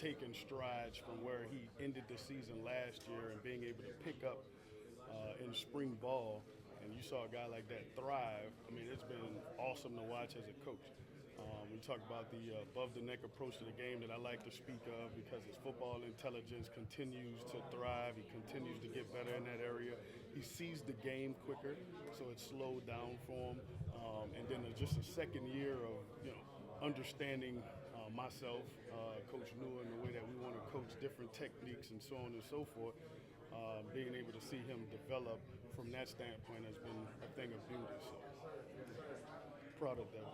taking strides from where he ended the season last year and being able to pick up in spring ball. And you saw a guy like that thrive. I mean, it's been awesome to watch as a coach. We talk about the above-the-neck approach to the game that I like to speak of because his football intelligence continues to thrive. He continues to get better in that area. He sees the game quicker, so it's slowed down for him. And then just a second year of understanding myself, Coach Newell, and the way that we want to coach different techniques and so on and so forth. Being able to see him develop from that standpoint has been a thing of beauty. So proud of that.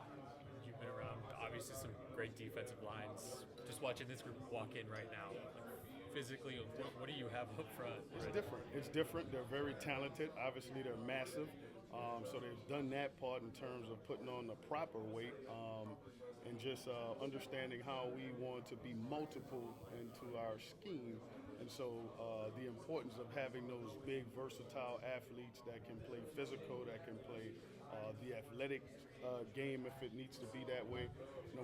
You've been around, obviously, some great defensive lines. Just watching this group walk in right now, physically, what do you have up front? It's different. It's different. They're very talented. Obviously, they're massive. So they've done that part in terms of putting on the proper weight and just understanding how we want to be multiple into our scheme. And so the importance of having those big, versatile athletes that can play physical, that can play the athletic game if it needs to be that way.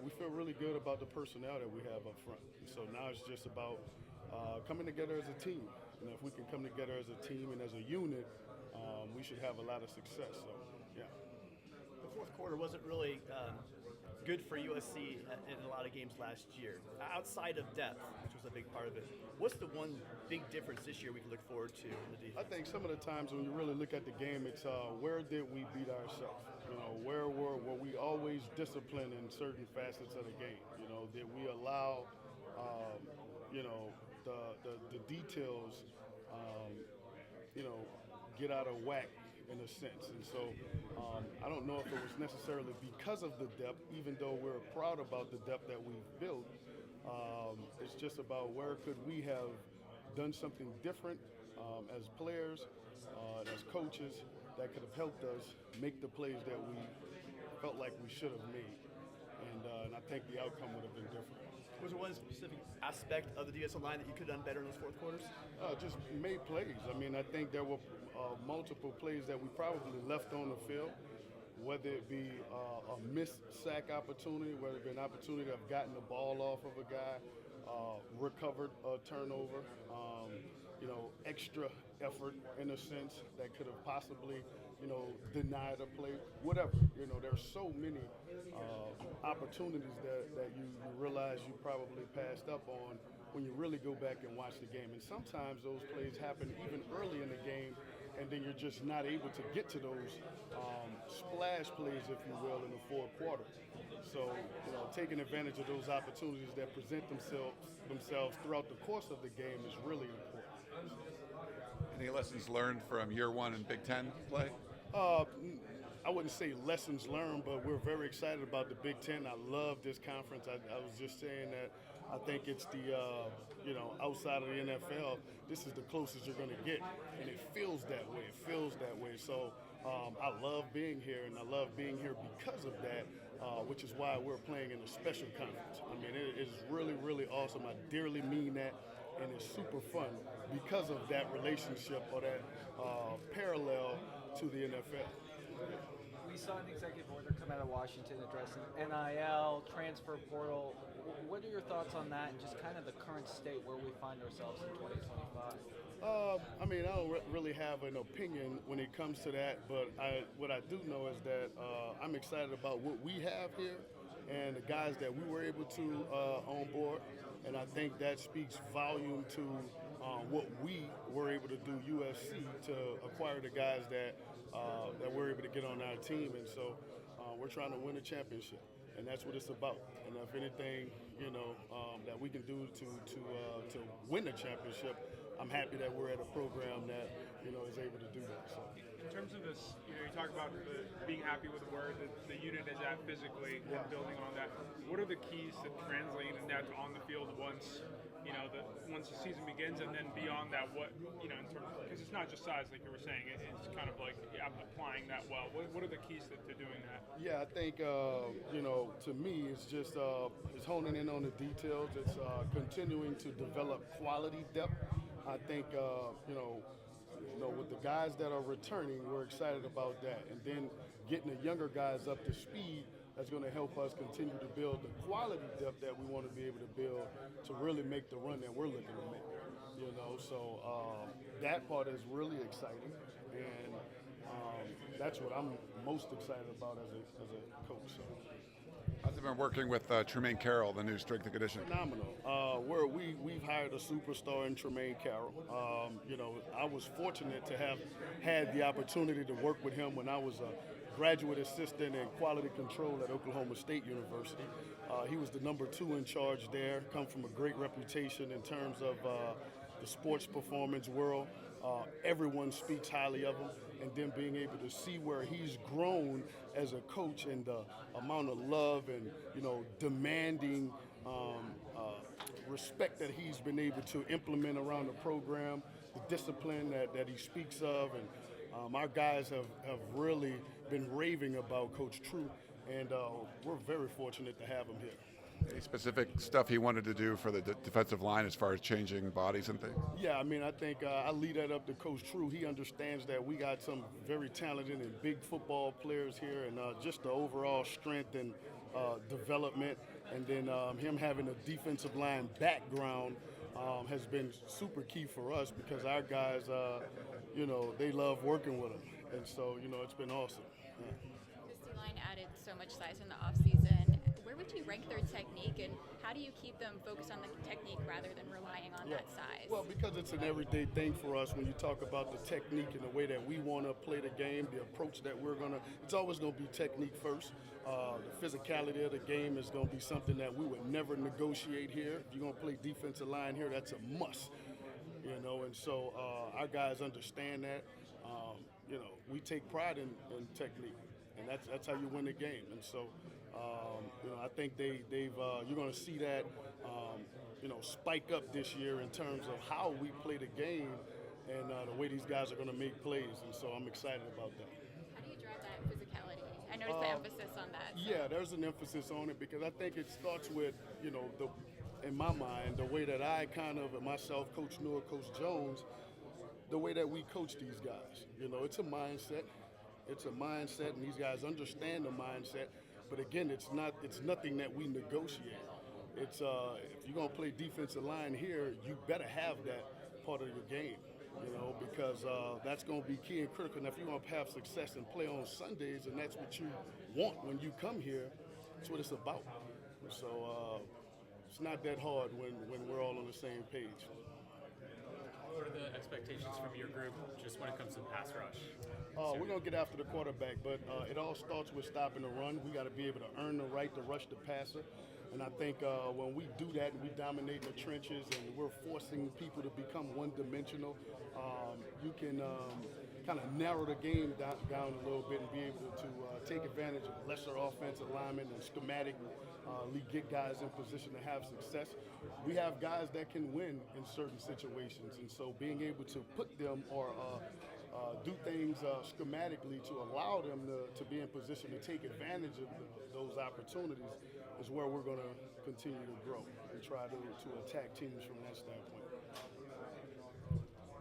We feel really good about the personnel that we have up front. And so now it's just about coming together as a team. If we can come together as a team and as a unit, we should have a lot of success. So, yeah. The fourth quarter wasn't really good for USC in a lot of games last year. Outside of depth, which was a big part of it, what's the one big difference this year we can look forward to in the defense? I think some of the times when you really look at the game, it's where did we beat ourselves? Where were we always disciplined in certain facets of the game? Did we allow, the details, get out of whack in a sense. And so I don't know if it was necessarily because of the depth, even though we're proud about the depth that we've built. It's just about where could we have done something different as players, as coaches, that could have helped us make the plays that we felt like we should have made. And I think the outcome would have been different. Was there one specific aspect of the defensive line that you could have done better in those fourth quarters? Just made plays. I mean, I think there were multiple plays that we probably left on the field, whether it be a missed sack opportunity, whether it be an opportunity to have gotten the ball off of a guy, recovered a turnover, extra effort in a sense that could have possibly, denied a play, whatever. There's so many opportunities that you realize you probably passed up on when you really go back and watch the game. And sometimes those plays happen even early in the game, and then you're just not able to get to those splash plays, if you will, in the fourth quarter. So, taking advantage of those opportunities that present themselves throughout the course of the game is really important. Any lessons learned from year one in Big Ten play? I wouldn't say lessons learned, but we're very excited about the Big Ten. I love this conference. I was just saying that I think it's the, outside of the NFL, this is the closest you're going to get. And it feels that way. So I love being here, and I love being here because of that, which is why we're playing in a special conference. I mean, it is really, really awesome. I dearly mean that. And it's super fun because of that relationship or that parallel to the NFL. We saw an executive order come out of Washington addressing NIL, transfer portal. What are your thoughts on that and just kind of the current state where we find ourselves in 2025? I don't really have an opinion when it comes to that, but what I do know is that I'm excited about what we have here and the guys that we were able to on board. And I think that speaks volume to what we were able to do, USC, to acquire the guys that we're able to get on our team. And so we're trying to win a championship, and that's what it's about. And if anything, that we can do to win a championship, I'm happy that we're at a program that, is able to do that. So. In terms of this, you talk about being happy with where the unit is at physically and building on that. What are the keys to translating that on the field once, once the season begins, and then beyond that, what, in terms of, because it's not just size, like you were saying, it's kind of like applying that well. What are the keys to doing that? Yeah, I think, to me, it's just it's honing in on the details. It's continuing to develop quality depth. I think, with the guys that are returning, we're excited about that. And then getting the younger guys up to speed that's going to help us continue to build the quality depth that we want to be able to build to really make the run that we're looking to make. So that part is really exciting, and that's what I'm most excited about as a coach. So. How's it been working with Tmaine Carroll, the new strength and conditioning? Phenomenal. We've hired a superstar in Tmaine Carroll. I was fortunate to have had the opportunity to work with him when I was a graduate assistant in quality control at Oklahoma State University. He was the number 2 in charge there, come from a great reputation in terms of the sports performance world. Everyone speaks highly of him, and then being able to see where he's grown as a coach and the amount of love and demanding respect that he's been able to implement around the program, the discipline that he speaks of, and our guys have really been raving about Coach True, and we're very fortunate to have him here. Any specific stuff he wanted to do for the defensive line as far as changing bodies and things? Yeah, I think I lead that up to Coach True. He understands that we got some very talented and big football players here, and just the overall strength and development, and then him having a defensive line background has been super key for us because our guys, they love working with him, and so it's been awesome. Yeah. This D-line added so much size in the offseason. Where would you rank their technique, and how do you keep them focused on the technique rather than relying on that size? Well, because it's an everyday thing for us when you talk about the technique and the way that we want to play the game, the approach that it's always going to be technique first. The physicality of the game is going to be something that we would never negotiate here. If you're going to play defensive line here, that's a must. And so our guys understand that. We take pride in technique, and that's how you win the game. And so, I think you're going to see that, spike up this year in terms of how we play the game and the way these guys are going to make plays. And so I'm excited about that. How do you drive that physicality? I noticed the emphasis on that. So. Yeah, there's an emphasis on it because I think it starts with, in my mind, the way that I myself, Coach Newell, Coach Jones, the way that we coach these guys. It's a mindset. It's a mindset, and these guys understand the mindset. But again, it's nothing that we negotiate. It's if you're gonna play defensive line here, you better have that part of your game, because that's gonna be key and critical. And if you're gonna have success and play on Sundays, and that's what you want when you come here, that's what it's about. So it's not that hard when we're all on the same page. What are the expectations from your group just when it comes to pass rush? We're going to get after the quarterback, but it all starts with stopping the run. We got to be able to earn the right to rush the passer. And I think when we do that and we dominate the trenches and we're forcing people to become one-dimensional, you can kind of narrow the game down a little bit and be able to take advantage of lesser offensive linemen and schematically get guys in position to have success. We have guys that can win in certain situations, and so being able to put them or do things schematically to allow them to be in position to take advantage of those opportunities is where we're going to continue to grow and try to attack teams from that standpoint.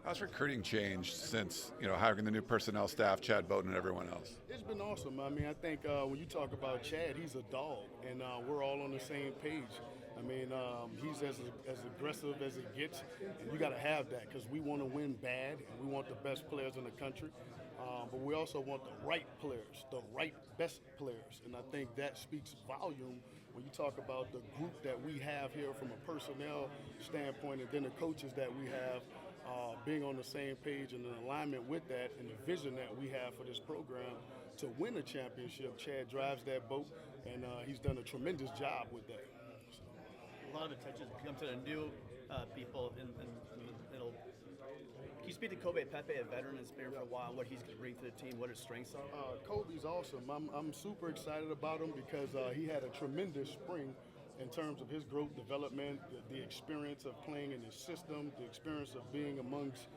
How's recruiting changed since hiring the new personnel staff, Chad Bowden, and everyone else? It's been awesome. I think when you talk about Chad, he's a dog, and we're all on the same page. He's as aggressive as it gets, and you got to have that because we want to win bad, and we want the best players in the country, but we also want the right players, the right best players, and I think that speaks volume when you talk about the group that we have here from a personnel standpoint, and then the coaches that we have. Being on the same page and in alignment with that and the vision that we have for this program to win a championship. Chad drives that boat, and he's done a tremendous job with that. A lot of attention comes to the new people in the middle. Can you speak to Kobe Pepe, a veteran that's been here for a while, what he's going to bring to the team, what his strengths are? Kobe's awesome. I'm super excited about him because he had a tremendous spring in terms of his growth, development, the experience of playing in his system, the experience of being amongst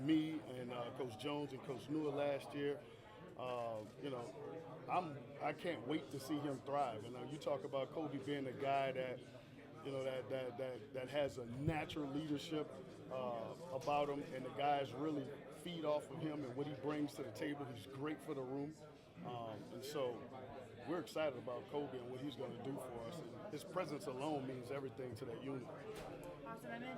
me and Coach Jones and Coach Newell last year. I can't wait to see him thrive. And you talk about Kobe being a guy that, that has a natural leadership about him, and the guys really feed off of him and what he brings to the table. He's great for the room, and so we're excited about Kobe and what he's going to do for us. And his presence alone means everything to that unit. Awesome. And then